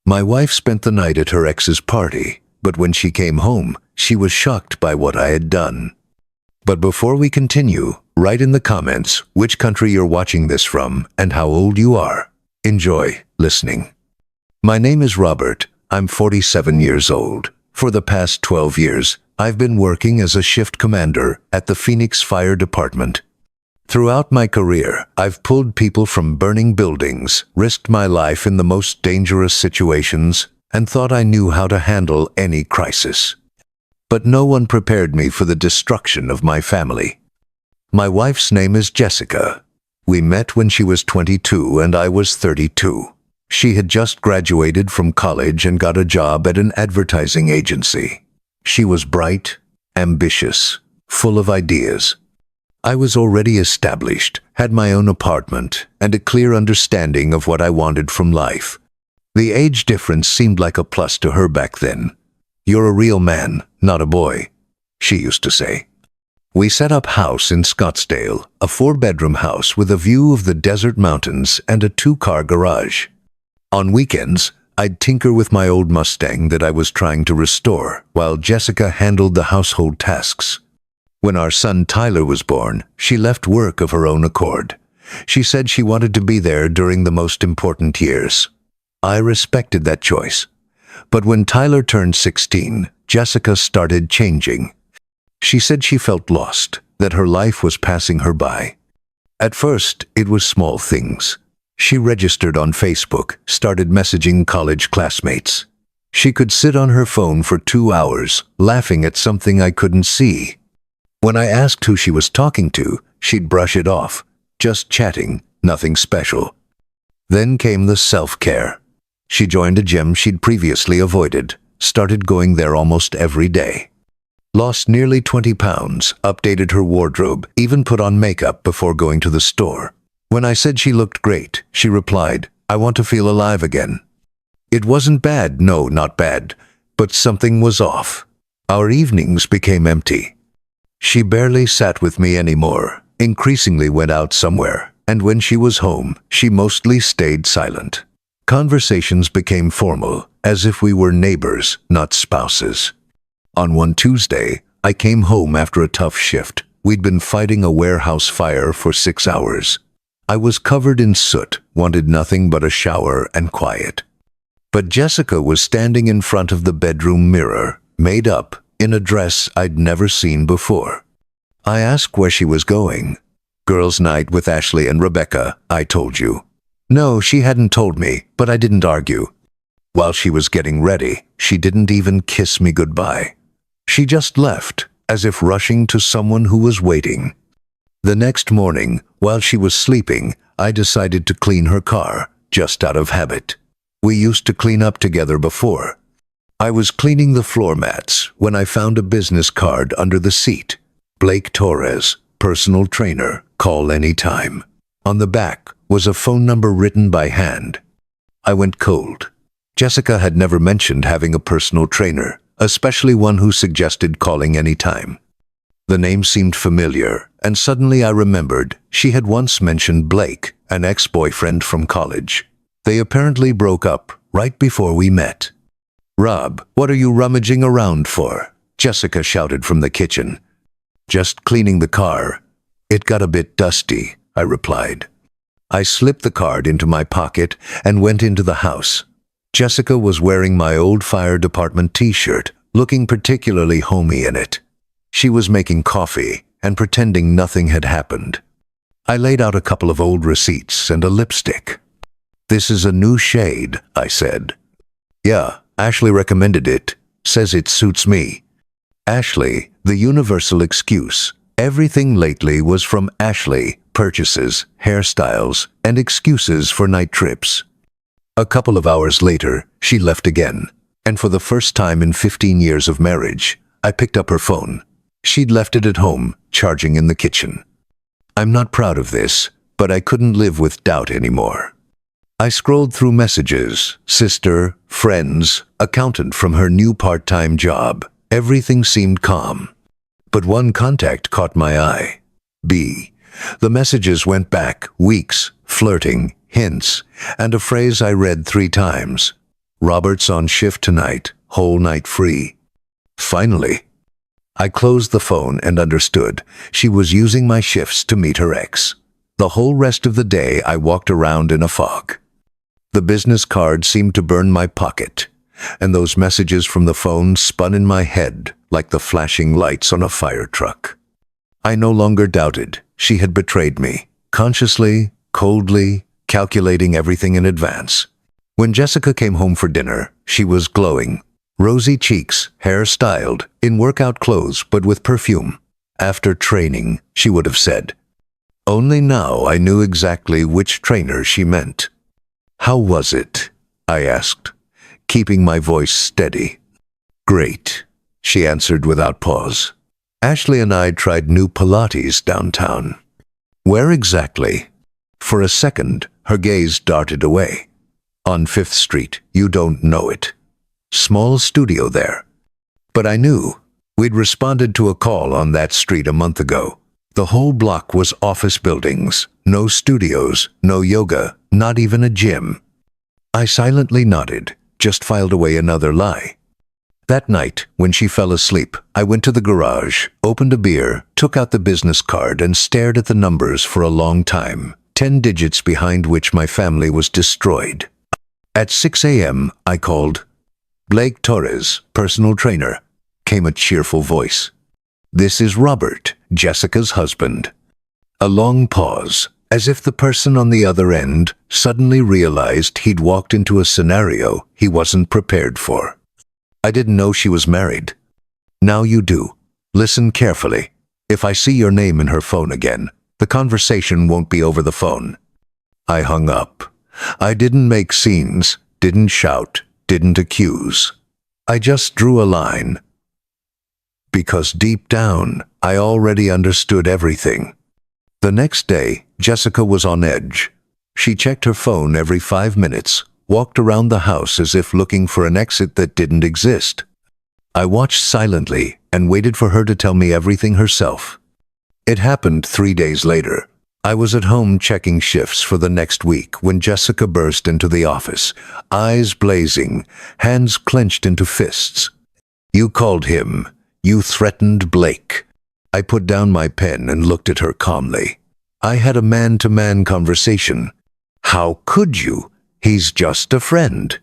My wife spent the night at her ex's party, but when she came home, she was shocked by what I had done. But before we continue, write in the comments which country you're watching this from and how old you are. Enjoy listening. My name is Robert. I'm 47 years old. For the past 12 years, I've been working as a shift commander at the Phoenix Fire Department. Throughout my career, I've pulled people from burning buildings, risked my life in the most dangerous situations, and thought I knew how to handle any crisis. But no one prepared me for the destruction of my family. My wife's name is Jessica. We met when she was 22 and I was 32. She had just graduated from college and got a job at an advertising agency. She was bright, ambitious, full of ideas. I was already established, had my own apartment, and a clear understanding of what I wanted from life. The age difference seemed like a plus to her back then. "You're a real man, not a boy," she used to say. We set up house in Scottsdale, a 4-bedroom house with a view of the desert mountains and a 2-car garage. On weekends, I'd tinker with my old Mustang that I was trying to restore, while Jessica handled the household tasks. When our son Tyler was born, she left work of her own accord. She said she wanted to be there during the most important years. I respected that choice. But when Tyler turned 16, Jessica started changing. She said she felt lost, that her life was passing her by. At first, it was small things. She registered on Facebook, started messaging college classmates. She could sit on her phone for 2 hours, laughing at something I couldn't see. When I asked who she was talking to, she'd brush it off. Just chatting, nothing special. Then came the self-care. She joined a gym she'd previously avoided, started going there almost every day. Lost nearly 20 pounds, updated her wardrobe, even put on makeup before going to the store. When I said she looked great, she replied, "I want to feel alive again." It wasn't bad, no, not bad, but something was off. Our evenings became empty. She barely sat with me anymore, increasingly went out somewhere, and when she was home, she mostly stayed silent. Conversations became formal, as if we were neighbors, not spouses. On one Tuesday, I came home after a tough shift. We'd been fighting a warehouse fire for 6 hours. I was covered in soot, wanted nothing but a shower and quiet. But Jessica was standing in front of the bedroom mirror, made up, in a dress I'd never seen before. I asked where she was going. "Girls' night with Ashley and Rebecca, I told you." No, she hadn't told me, but I didn't argue. While she was getting ready, she didn't even kiss me goodbye. She just left, as if rushing to someone who was waiting. The next morning, while she was sleeping, I decided to clean her car, just out of habit. We used to clean up together before. I was cleaning the floor mats when I found a business card under the seat. Blake Torres, personal trainer, call anytime. On the back was a phone number written by hand. I went cold. Jessica had never mentioned having a personal trainer, especially one who suggested calling anytime. The name seemed familiar, and suddenly I remembered she had once mentioned Blake, an ex-boyfriend from college. They apparently broke up right before we met. "Rob, what are you rummaging around for?" Jessica shouted from the kitchen. "Just cleaning the car. It got a bit dusty," I replied. I slipped the card into my pocket and went into the house. Jessica was wearing my old fire department t-shirt, looking particularly homey in it. She was making coffee and pretending nothing had happened. I laid out a couple of old receipts and a lipstick. "This is a new shade," I said. "Yeah, Ashley recommended it. Says it suits me." Ashley, the universal excuse. Everything lately was from Ashley: purchases, hairstyles, and excuses for night trips. A couple of hours later, she left again, and for the first time in 15 years of marriage, I picked up her phone. She'd left it at home, charging in the kitchen. I'm not proud of this, but I couldn't live with doubt anymore. I scrolled through messages: sister, friends, accountant from her new part-time job. Everything seemed calm. But one contact caught my eye. B. The messages went back weeks, flirting, hints, and a phrase I read 3 times. Robert's on shift tonight, whole night free. Finally, I closed the phone and understood she was using my shifts to meet her ex. The whole rest of the day I walked around in a fog. The business card seemed to burn my pocket, and those messages from the phone spun in my head like the flashing lights on a fire truck. I no longer doubted she had betrayed me, consciously, coldly, calculating everything in advance. When Jessica came home for dinner, she was glowing. Rosy cheeks, hair styled, in workout clothes but with perfume. After training, she would have said. Only now I knew exactly which trainer she meant. "How was it?" I asked, keeping my voice steady. "Great," she answered without pause. "Ashley and I tried new Pilates downtown." "Where exactly?" For a second, her gaze darted away. "On 5th Street, you don't know it. Small studio there." But I knew. We'd responded to a call on that street a month ago. The whole block was office buildings, no studios, no yoga, not even a gym. I silently nodded, just filed away another lie. That night, when she fell asleep, I went to the garage, opened a beer, took out the business card and stared at the numbers for a long time, 10 digits behind which my family was destroyed. At 6 a.m., I called. "Blake Torres, personal trainer," came a cheerful voice. "This is Robert, Jessica's husband." A long pause, as if the person on the other end suddenly realized he'd walked into a scenario he wasn't prepared for. "I didn't know she was married." "Now you do. Listen carefully. If I see your name in her phone again, the conversation won't be over the phone." I hung up. I didn't make scenes, didn't shout, didn't accuse. I just drew a line. Because deep down, I already understood everything. The next day, Jessica was on edge. She checked her phone every 5 minutes, walked around the house as if looking for an exit that didn't exist. I watched silently and waited for her to tell me everything herself. It happened 3 days later. I was at home checking shifts for the next week when Jessica burst into the office, eyes blazing, hands clenched into fists. "You called him. You threatened Blake." I put down my pen and looked at her calmly. "I had a man-to-man conversation." "How could you? He's just a friend."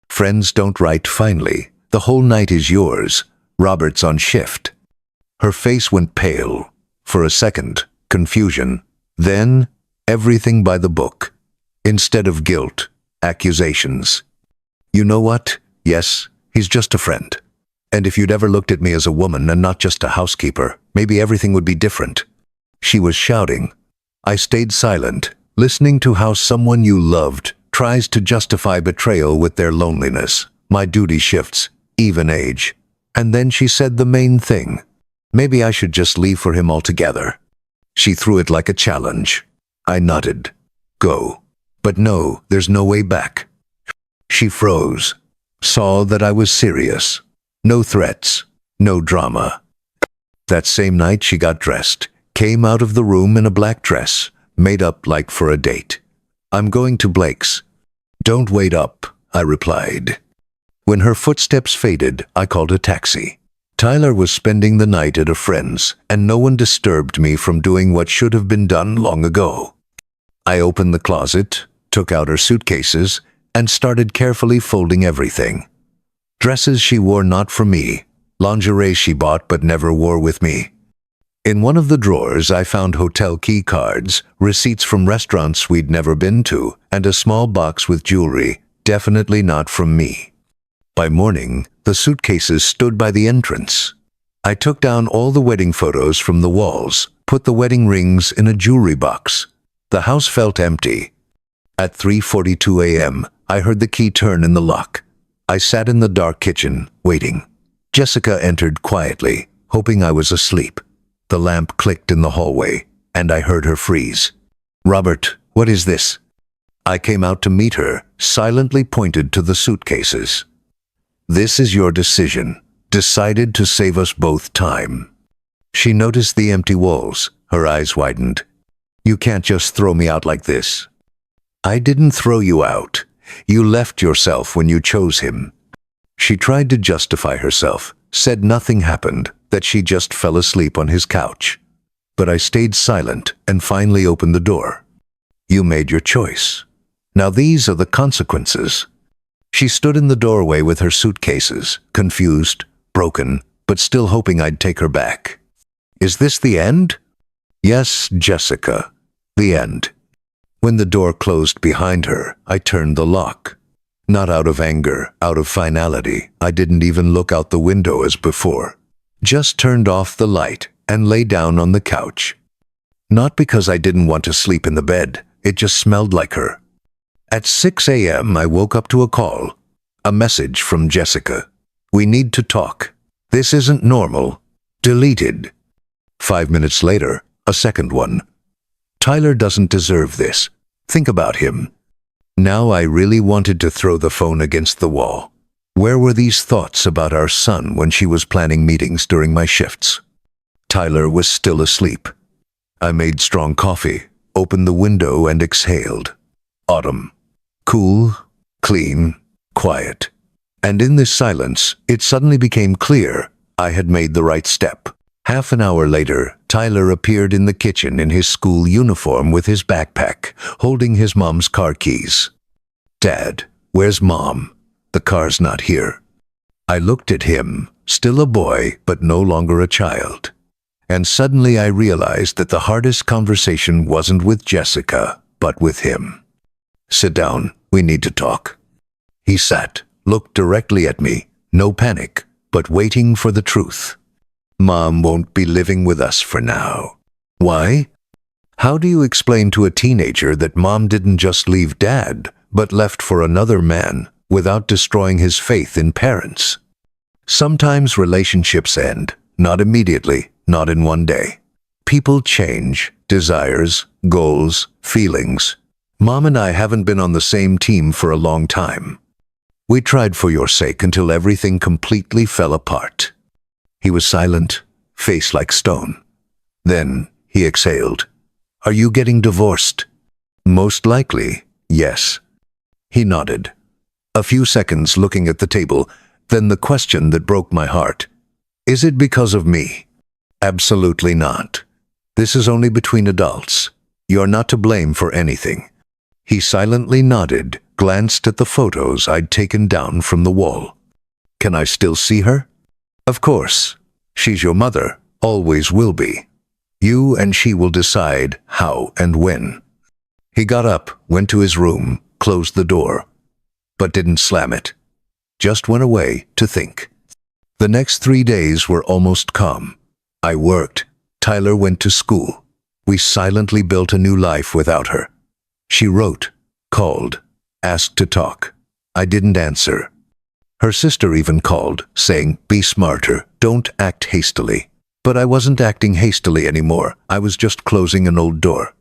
"Friends don't write finely. The whole night is yours. Robert's on shift." Her face went pale. For a second, confusion. Then, everything by the book. Instead of guilt, accusations. "You know what? Yes, he's just a friend. And if you'd ever looked at me as a woman and not just a housekeeper, maybe everything would be different." She was shouting. I stayed silent, listening to how someone you loved tries to justify betrayal with their loneliness, my duty shifts, even age. And then she said the main thing. Maybe I should just leave for him altogether. She threw it like a challenge. I nodded. Go. But no, there's no way back. She froze, saw that I was serious. No threats, no drama. That same night she got dressed, came out of the room in a black dress, made up like for a date. "I'm going to Blake's." "Don't wait up," I replied. When her footsteps faded, I called a taxi. Tyler was spending the night at a friend's, and no one disturbed me from doing what should have been done long ago. I opened the closet, took out her suitcases, and started carefully folding everything. Dresses she wore not for me, lingerie she bought but never wore with me. In one of the drawers I found hotel key cards, receipts from restaurants we'd never been to, and a small box with jewelry, definitely not from me. By morning, the suitcases stood by the entrance. I took down all the wedding photos from the walls, put the wedding rings in a jewelry box. The house felt empty. At 3:42 a.m., I heard the key turn in the lock. I sat in the dark kitchen, waiting. Jessica entered quietly, hoping I was asleep. The lamp clicked in the hallway, and I heard her freeze. "Robert, what is this?" I came out to meet her, silently pointed to the suitcases. "This is your decision. Decided to save us both time." She noticed the empty walls. Her eyes widened. "You can't just throw me out like this." "I didn't throw you out. You left yourself when you chose him." She tried to justify herself, said nothing happened, that she just fell asleep on his couch. But I stayed silent and finally opened the door. "You made your choice. Now these are the consequences." She stood in the doorway with her suitcases, confused, broken, but still hoping I'd take her back. "Is this the end?" "Yes, Jessica, the end." When the door closed behind her, I turned the lock. Not out of anger, out of finality. I didn't even look out the window as before. Just turned off the light and lay down on the couch. Not because I didn't want to sleep in the bed, it just smelled like her. At 6 a.m. I woke up to a call. A message from Jessica. "We need to talk. This isn't normal." Deleted. 5 minutes later, a second one. "Tyler doesn't deserve this. Think about him." Now I really wanted to throw the phone against the wall. Where were these thoughts about our son when she was planning meetings during my shifts? Tyler was still asleep. I made strong coffee, opened the window and exhaled. Autumn. Cool, clean, quiet. And in this silence, it suddenly became clear I had made the right step. Half an hour later, Tyler appeared in the kitchen in his school uniform with his backpack, holding his mom's car keys. "Dad, where's Mom? The car's not here." I looked at him, still a boy, but no longer a child. And suddenly I realized that the hardest conversation wasn't with Jessica, but with him. "Sit down, we need to talk." He sat, looked directly at me, no panic, but waiting for the truth. "Mom won't be living with us for now." "Why?" "How do you explain to a teenager that Mom didn't just leave Dad, but left for another man without destroying his faith in parents?" Sometimes relationships end, not immediately, not in one day. People change, desires, goals, feelings. Mom and I haven't been on the same team for a long time. We tried for your sake until everything completely fell apart. He was silent, face like stone. Then he exhaled. "Are you getting divorced?" "Most likely, yes." He nodded. A few seconds looking at the table, then the question that broke my heart. "Is it because of me?" "Absolutely not. This is only between adults. You're not to blame for anything." He silently nodded, glanced at the photos I'd taken down from the wall. "Can I still see her?" "Of course. She's your mother, always will be. You and she will decide how and when." He got up, went to his room, closed the door, but didn't slam it. Just went away to think. The next 3 days were almost calm. I worked. Tyler went to school. We silently built a new life without her. She wrote, called, asked to talk. I didn't answer. Her sister even called, saying, "Be smarter, don't act hastily." But I wasn't acting hastily anymore. I was just closing an old door.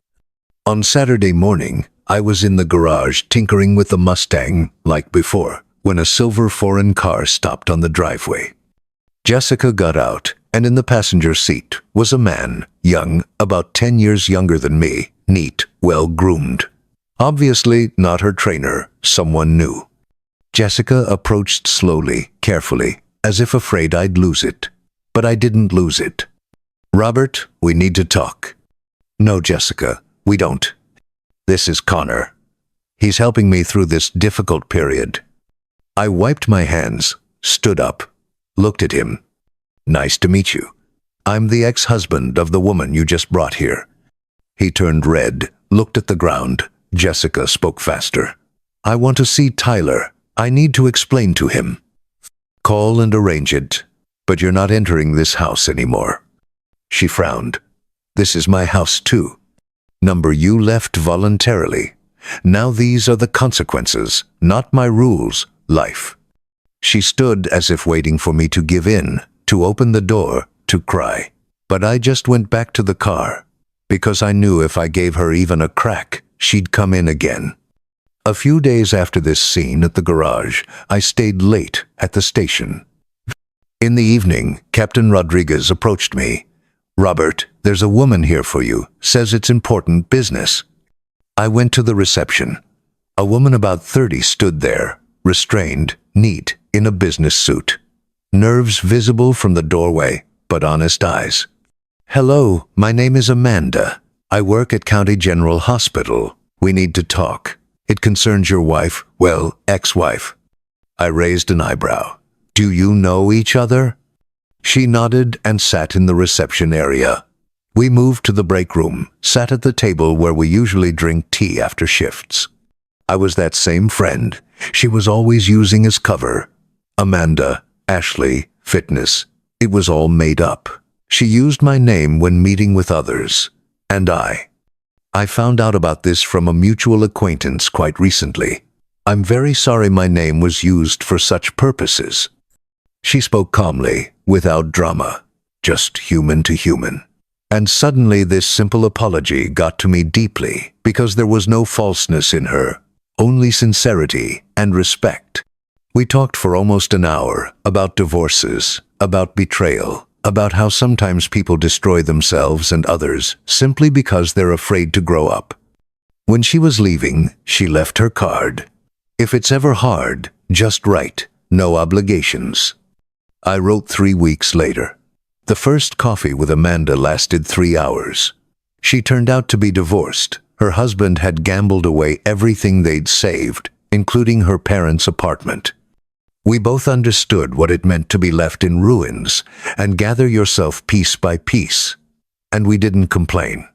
On Saturday morning, I was in the garage tinkering with the Mustang, like before, when a silver foreign car stopped on the driveway. Jessica got out, and in the passenger seat was a man, young, about 10 years younger than me, neat, well-groomed. Obviously not her trainer, someone new. Jessica approached slowly, carefully, as if afraid I'd lose it. But I didn't lose it. "Robert, we need to talk." "No, Jessica, we don't. This is Connor. He's helping me through this difficult period." I wiped my hands, stood up, looked at him. "Nice to meet you. I'm the ex-husband of the woman you just brought here." He turned red, looked at the ground. Jessica spoke faster. "I want to see Tyler. I need to explain to him." "Call and arrange it. But you're not entering this house anymore." She frowned. "This is my house too. Number you left voluntarily. Now these are the consequences, not my rules, life." She stood as if waiting for me to give in, to open the door, to cry. But I just went back to the car, because I knew if I gave her even a crack, she'd come in again. A few days after this scene at the garage, I stayed late at the station. In the evening, Captain Rodriguez approached me. "Robert, there's a woman here for you, says it's important business." I went to the reception. A woman about 30 stood there, restrained, neat, in a business suit. Nerves visible from the doorway, but honest eyes. "Hello, my name is Amanda. I work at County General Hospital. We need to talk. It concerns your wife, well, ex-wife." I raised an eyebrow. "Do you know each other?" She nodded and sat in the reception area. We moved to the break room, sat at the table where we usually drink tea after shifts. I was that same friend she was always using as cover. Amanda, Ashley, fitness. It was all made up. She used my name when meeting with others. And I found out about this from a mutual acquaintance quite recently. "I'm very sorry my name was used for such purposes." She spoke calmly, without drama, just human to human. And suddenly this simple apology got to me deeply, because there was no falseness in her, only sincerity and respect. We talked for almost an hour about divorces, about betrayal, about how sometimes people destroy themselves and others simply because they're afraid to grow up. When she was leaving, she left her card. "If it's ever hard, just write. No obligations." I wrote 3 weeks later. The first coffee with Amanda lasted 3 hours. She turned out to be divorced. Her husband had gambled away everything they'd saved, including her parents' apartment. We both understood what it meant to be left in ruins and gather yourself piece by piece. And we didn't complain.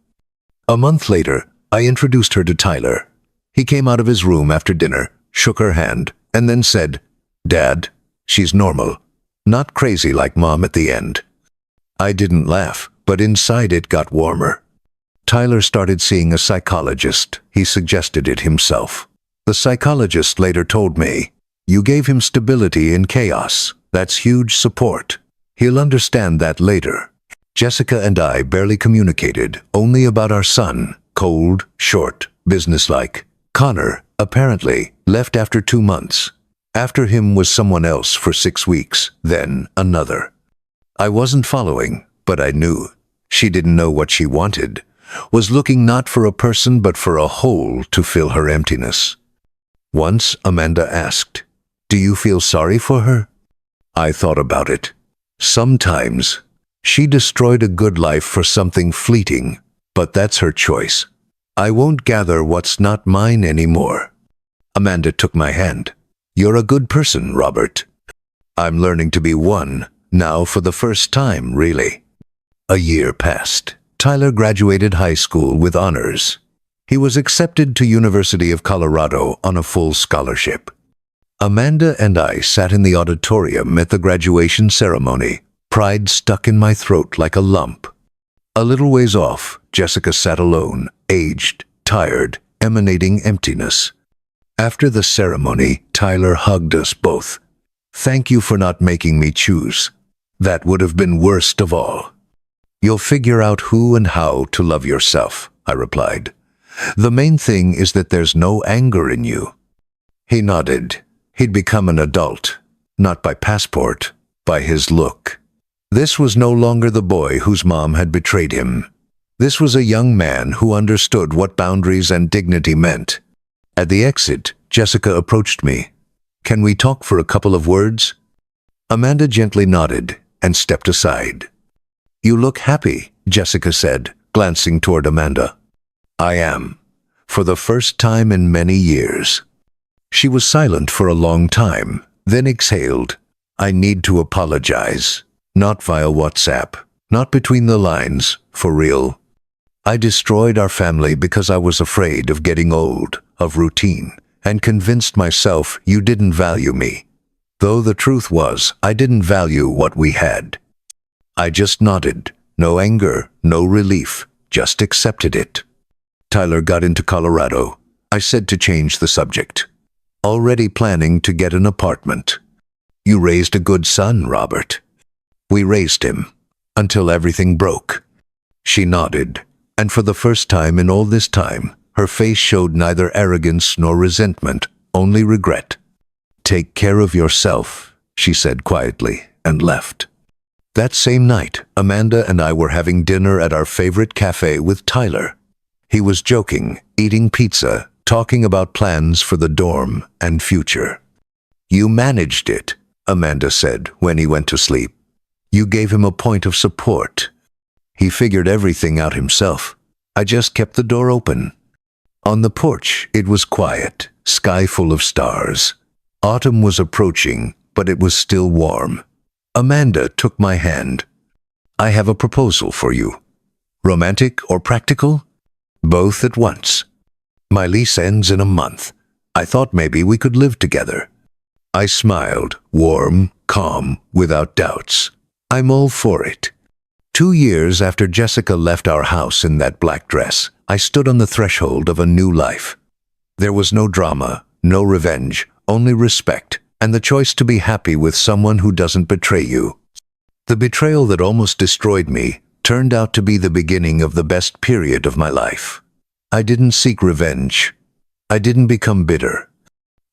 A month later, I introduced her to Tyler. He came out of his room after dinner, shook her hand, and then said, "Dad, she's normal. Not crazy like Mom at the end." I didn't laugh, but inside it got warmer. Tyler started seeing a psychologist. He suggested it himself. The psychologist later told me, "You gave him stability in chaos. That's huge support. He'll understand that later." Jessica and I barely communicated, only about our son, cold, short, businesslike. Connor, apparently, left after 2 months. After him was someone else for 6 weeks, then another. I wasn't following, but I knew. She didn't know what she wanted, was looking not for a person but for a hole to fill her emptiness. Once Amanda asked, "Do you feel sorry for her?" I thought about it. Sometimes. She destroyed a good life for something fleeting, but that's her choice. I won't gather what's not mine anymore. Amanda took my hand. "You're a good person, Robert." I'm learning to be one, now for the first time, really. A year passed. Tyler graduated high school with honors. He was accepted to University of Colorado on a full scholarship. Amanda and I sat in the auditorium at the graduation ceremony, pride stuck in my throat like a lump. A little ways off, Jessica sat alone, aged, tired, emanating emptiness. After the ceremony, Tyler hugged us both. "Thank you for not making me choose. That would have been worst of all." "You'll figure out who and how to love yourself," I replied. "The main thing is that there's no anger in you." He nodded. He'd become an adult, not by passport, by his look. This was no longer the boy whose mom had betrayed him. This was a young man who understood what boundaries and dignity meant. At the exit, Jessica approached me. "Can we talk for a couple of words?" Amanda gently nodded and stepped aside. "You look happy," Jessica said, glancing toward Amanda. "I am, for the first time in many years." She was silent for a long time, then exhaled. "I need to apologize. Not via WhatsApp, not between the lines, for real. I destroyed our family because I was afraid of getting old, of routine, and convinced myself you didn't value me. Though the truth was, I didn't value what we had." I just nodded. No anger, no relief, just accepted it. Tyler got into Colorado. I said to change the subject. "Already planning to get an apartment." "You raised a good son, Robert." "We raised him, until everything broke." She nodded, and for the first time in all this time, her face showed neither arrogance nor resentment, only regret. "Take care of yourself," she said quietly, and left. That same night, Amanda and I were having dinner at our favorite cafe with Tyler. He was joking, eating pizza, talking about plans for the dorm and future. "You managed it," Amanda said when he went to sleep. "You gave him a point of support. He figured everything out himself. I just kept the door open." On the porch, it was quiet, sky full of stars. Autumn was approaching, but it was still warm. Amanda took my hand. "I have a proposal for you. Romantic or practical? Both at once. My lease ends in a month. I thought maybe we could live together." I smiled, warm, calm, without doubts. "I'm all for it." 2 years after Jessica left our house in that black dress, I stood on the threshold of a new life. There was no drama, no revenge, only respect, and the choice to be happy with someone who doesn't betray you. The betrayal that almost destroyed me turned out to be the beginning of the best period of my life. I didn't seek revenge. I didn't become bitter.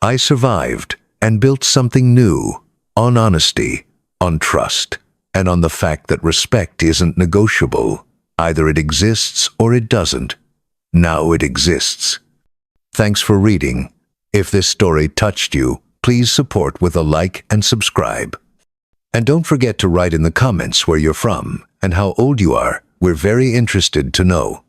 I survived and built something new, on honesty, on trust, and on the fact that respect isn't negotiable. Either it exists or it doesn't. Now it exists. Thanks for reading. If this story touched you, please support with a like and subscribe. And don't forget to write in the comments where you're from and how old you are. We're very interested to know.